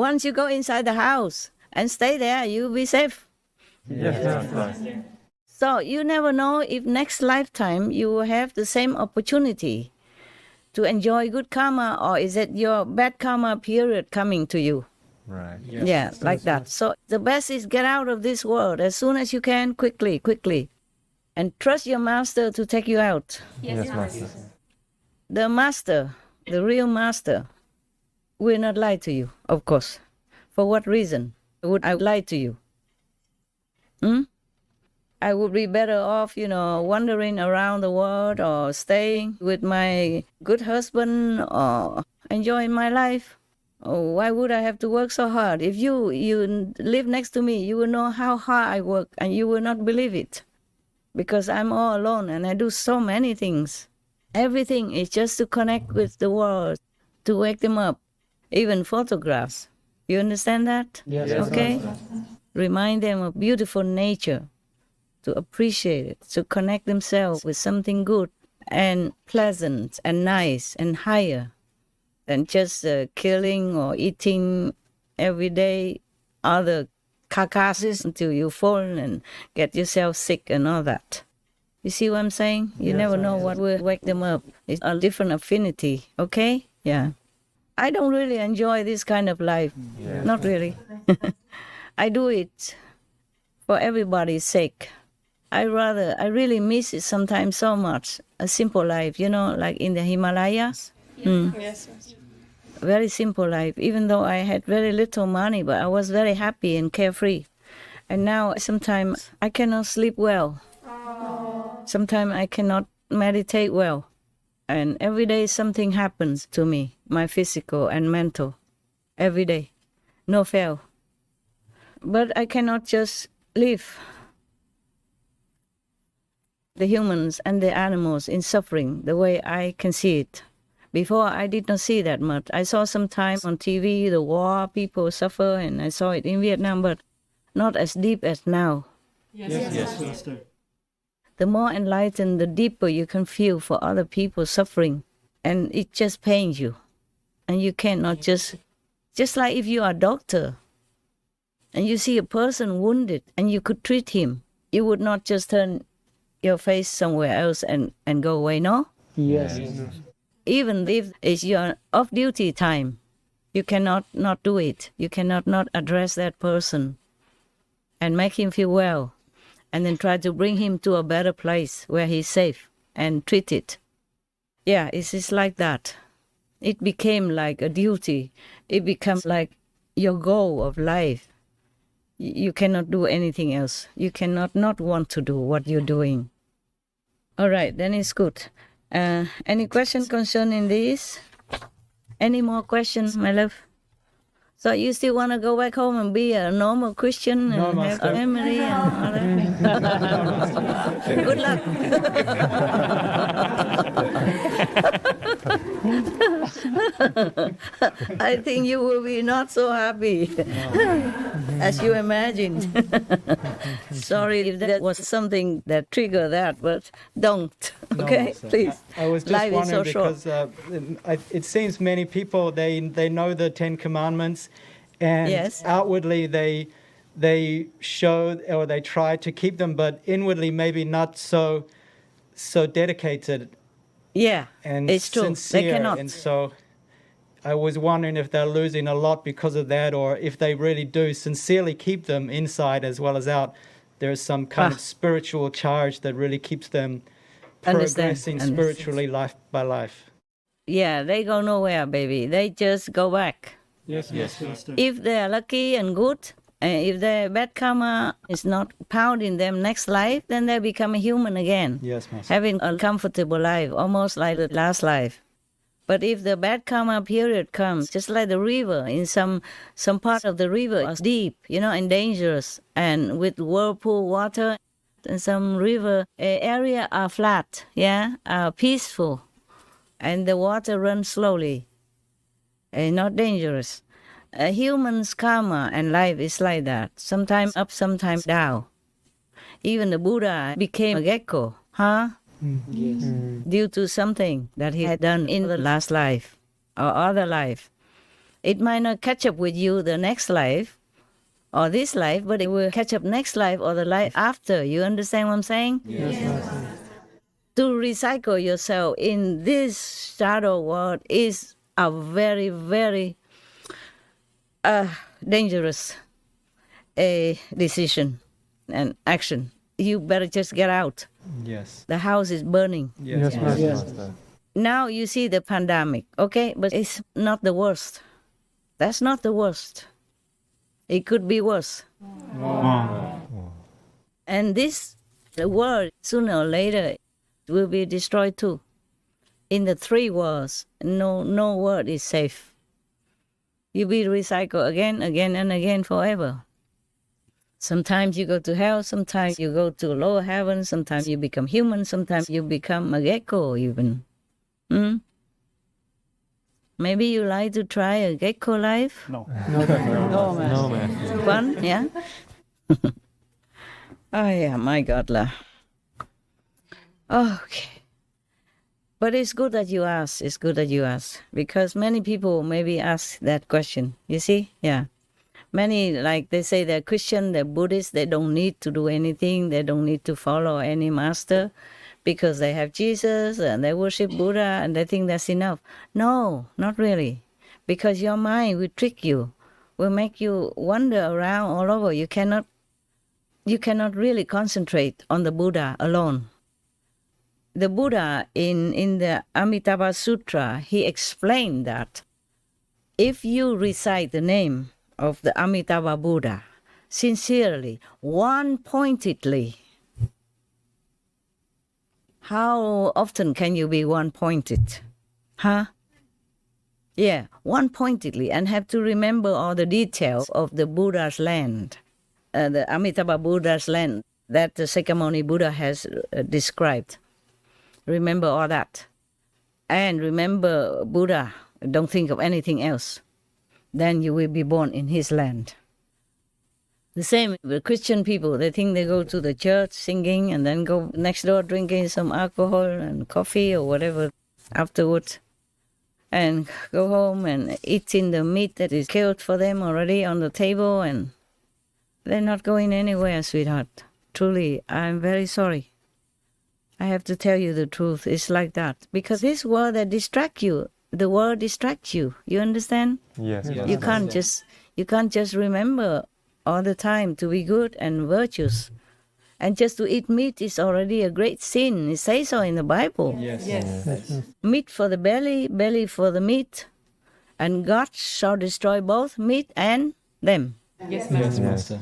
Once you go inside the house and stay there, you'll be safe. Yes. So you never know if next lifetime you will have the same opportunity to enjoy good karma, or is it your bad karma period coming to you? Right. Yeah, like that. So the best is get out of this world as soon as you can, quickly. And trust your master to take you out. Yes, Master. The master, the real master, will not lie to you, of course. For what reason would I lie to you? I would be better off, wandering around the world or staying with my good husband or enjoying my life. Oh, why would I have to work so hard? If you live next to me, you will know how hard I work and you will not believe it. Because I'm all alone and I do so many things. Everything is just to connect with the world, to wake them up. Even photographs. You understand that? Yes. Okay? Remind them of beautiful nature, to appreciate it, to connect themselves with something good and pleasant and nice and higher than just killing or eating every day other carcasses until you fall and get yourself sick and all that. You see what I'm saying? You never know what will wake them up. It's a different affinity, okay? Yeah. I don't really enjoy this kind of life. Not really. I do it for everybody's sake. I really miss it sometimes so much. A simple life, like in the Himalayas. Yes. Very simple life, even though I had very little money, but I was very happy and carefree. And now sometimes I cannot sleep well. Sometimes I cannot meditate well. And every day something happens to me, my physical and mental. Every day. No fail. But I cannot just live the humans and the animals in suffering the way I can see it. Before, I did not see that much. I saw sometimes on TV the war, people suffer, and I saw it in Vietnam, but not as deep as now. Yes, Master. The more enlightened, the deeper you can feel for other people suffering, and it just pains you. And you cannot just like if you are a doctor, and you see a person wounded, and you could treat him, you would not just turn your face somewhere else and go away, no? Yes. Even if it's your off-duty time, you cannot not do it. You cannot not address that person and make him feel well, and then try to bring him to a better place where he's safe and treated. Yeah, it's just like that. It became like a duty. It becomes like your goal of life. You cannot do anything else. You cannot not want to do what you're doing. All right, then it's good. Any question concerning this? Any more questions, my love? So you still want to go back home and be a normal Christian and have Master. a family and all that? Good luck. I think you will be not so happy as you imagined. Sorry if that was something that triggered that, but don't. Okay, Master. please. I was just Life is so wondering short. because it seems many people they know the Ten Commandments, and Yes. outwardly they show or they try to keep them, but inwardly maybe not so dedicated Yeah, and it's true. sincere. They cannot. And so I was wondering if they're losing a lot because of that, or if they really do sincerely keep them inside as well as out. There's some kind of spiritual charge that really keeps them progressing spiritually life by life. Yeah, they go nowhere, baby. They just go back. Yes, Master. If they are lucky and good, and if their bad karma is not pounding them next life, then they become a human again. Yes, Master. Having a comfortable life, almost like the last life. But if the bad karma period comes, just like the river, in some part of the river is deep, and dangerous, and with whirlpool water, and some river area are flat, are peaceful, and the water runs slowly, not dangerous. A human's karma and life is like that, sometimes up, sometimes down. Even the Buddha became a gecko, Yes. due to something that he had done in the last life or other life. It might not catch up with you the next life or this life, but it will catch up next life or the life after. You understand what I'm saying? Yes. To recycle yourself in this shadow world is a very, very dangerous decision and action. You better just get out. Yes. The house is burning. Yes. Master. Now you see the pandemic, okay? But it's not the worst. That's not the worst. It could be worse. And this world, sooner or later, will be destroyed too. In the three worlds, no world is safe. You be recycled again, and again forever. Sometimes you go to hell, sometimes you go to lower heaven, sometimes you become human, sometimes you become a gecko even. Maybe you like to try a gecko life? No. No, Master. Fun, yeah? Oh, yeah, my God, lah. Okay. But it's good that you ask. It's good that you ask. Because many people maybe ask that question. You see? Yeah. Many, like they say they're Christian, they're Buddhist, they don't need to do anything. They don't need to follow any master because they have Jesus and they worship Buddha and they think that's enough. No, not really. Because your mind will trick you, will make you wander around all over. You cannot really concentrate on the Buddha alone. The Buddha in the Amitabha Sutra, he explained that if you recite the name of the Amitabha Buddha sincerely, one-pointedly, how often can you be one-pointed? Huh? Yeah, one-pointedly, and have to remember all the details of the Buddha's land, the Amitabha Buddha's land that the Sakyamuni Buddha has described. Remember all that. And remember Buddha. Don't think of anything else. Then you will be born in his land. The same with Christian people. They think they go to the church singing and then go next door drinking some alcohol and coffee or whatever afterwards. And go home and eating the meat that is killed for them already on the table. And they're not going anywhere, sweetheart. Truly, I'm very sorry. I have to tell you the truth. It's like that. Because this world that distracts you, the world distracts you. You understand? Yes. You can't just remember all the time to be good and virtuous. And just to eat meat is already a great sin. It says so in the Bible. Yes. Meat for the belly, belly for the meat. And God shall destroy both meat and them. Yes, Yes, Master.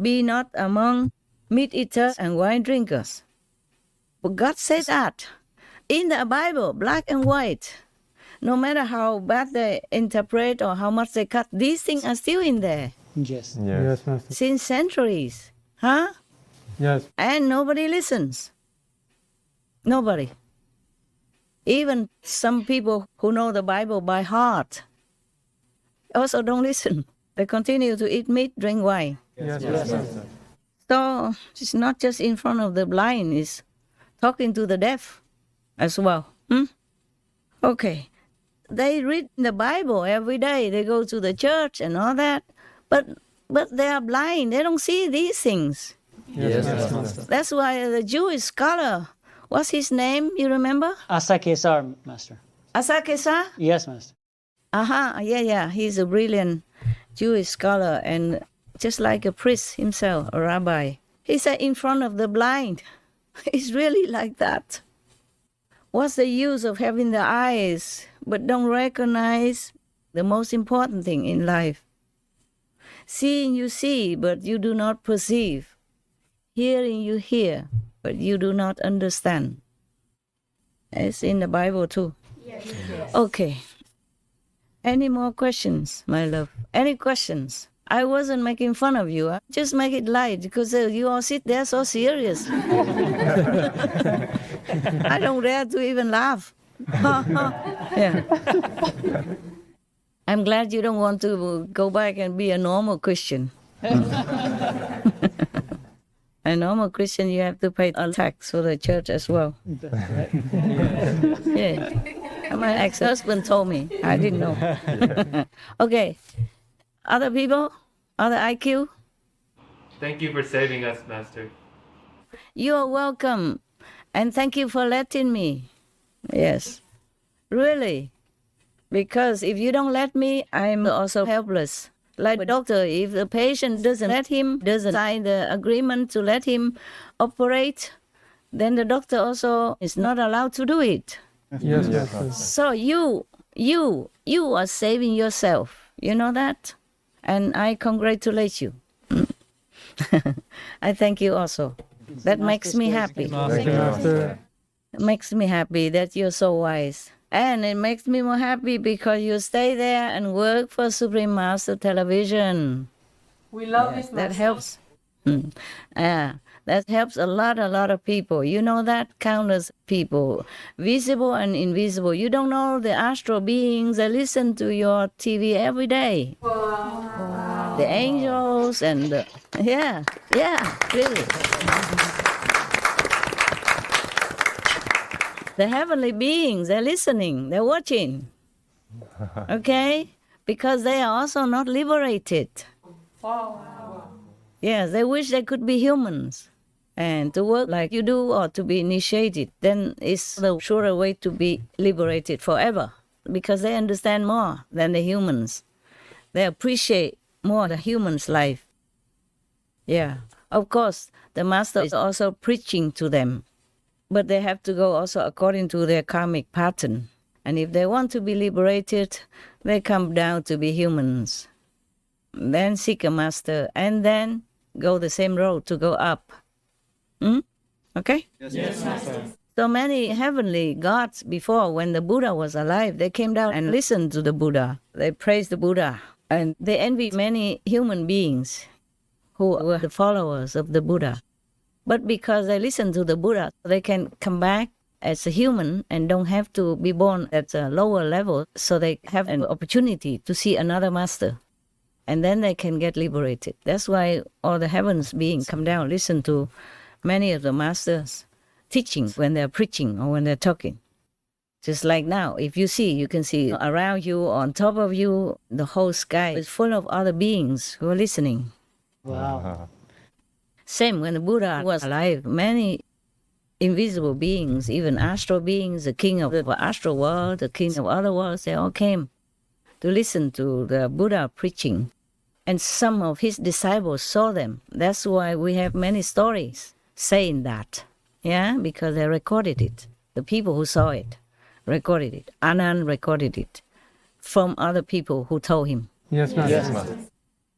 Be not among meat eaters and wine drinkers. But God said that in the Bible, black and white. No matter how bad they interpret or how much they cut, these things are still in there Yes. Yes. Master. since centuries. Huh? Yes. And nobody listens. Nobody. Even some people who know the Bible by heart also don't listen. They continue to eat meat, drink wine. Yes, Master. So it's not just in front of the blind, it's talking to the deaf as well. Okay. They read the Bible every day. They go to the church and all that. But they are blind. They don't see these things. Yes, Master. That's why the Jewish scholar, what's his name? You remember? Asa Kesar, Master. Asakesa? Yes, Master. Yeah. He's a brilliant Jewish scholar and just like a priest himself, a rabbi. He said in front of the blind. It's really like that. What's the use of having the eyes but don't recognize the most important thing in life? Seeing you see, but you do not perceive. Hearing you hear, but you do not understand. It's in the Bible too. Yes. Okay. Any more questions, my love? Any questions? I wasn't making fun of you. Just make it light because you all sit there so serious. I don't dare to even laugh. Yeah. I'm glad you don't want to go back and be a normal Christian. A normal Christian, you have to pay a tax for the church as well. Yeah. My ex-husband told me. I didn't know. Okay. Other people? Other IQ? Thank you for saving us, Master. You're welcome. And thank you for letting me. Yes. Really. Because if you don't let me, I'm also helpless. Like a doctor, if the patient doesn't sign the agreement to let him operate, then the doctor also is not allowed to do it. Yes, Master. So you are saving yourself. You know that? And I congratulate you. I thank you also. That makes me happy. Thank you, Master. It makes me happy that you're so wise. And it makes me more happy because you stay there and work for Supreme Master Television. We love this That Master. helps. That helps a lot of people. You know that? Countless people, visible and invisible. You don't know the astral beings that listen to your TV every day. Wow. The angels and the, yeah, really. The heavenly beings, they're listening, they're watching. Okay? Because they are also not liberated. Wow. Yes, they wish they could be humans and to work like you do or to be initiated. Then it's the surer way to be liberated forever because they understand more than the humans. They appreciate more the human's life. Yeah. Of course, the Master is also preaching to them. But they have to go also according to their karmic pattern. And if they want to be liberated, they come down to be humans. Then seek a master, and then go the same road to go up. Okay? Yes, Master. So many heavenly gods before, when the Buddha was alive, they came down and listened to the Buddha. They praised the Buddha. And they envied many human beings who were the followers of the Buddha. But because they listen to the Buddha, they can come back as a human and don't have to be born at a lower level, so they have an opportunity to see another master. And then they can get liberated. That's why all the heavens beings come down, listen to many of the masters' teachings when they're preaching or when they're talking. Just like now, if you see, you can see around you, on top of you, the whole sky is full of other beings who are listening. Wow. Same when the Buddha was alive, many invisible beings, even astral beings, the king of the astral world, the king of other worlds, they all came to listen to the Buddha preaching. And some of his disciples saw them. That's why we have many stories saying that. Yeah, because they recorded it. The people who saw it recorded it. Anand recorded it from other people who told him. Yes, Master. Yes, Master.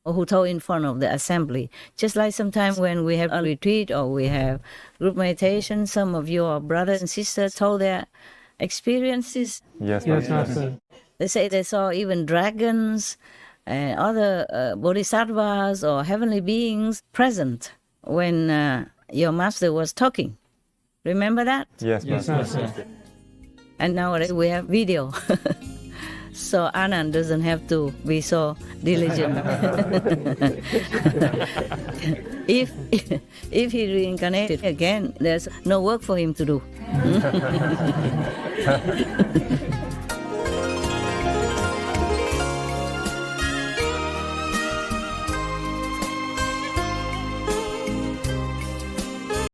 Or who told in front of the assembly. Just like sometimes when we have a retreat or we have group meditation, some of your brothers and sisters told their experiences. Yes, Master. They say they saw even dragons and other bodhisattvas or heavenly beings present when your master was talking. Remember that? Yes, Master. And nowadays we have video. So Anand doesn't have to be so diligent. If he reincarnated again, there's no work for him to do.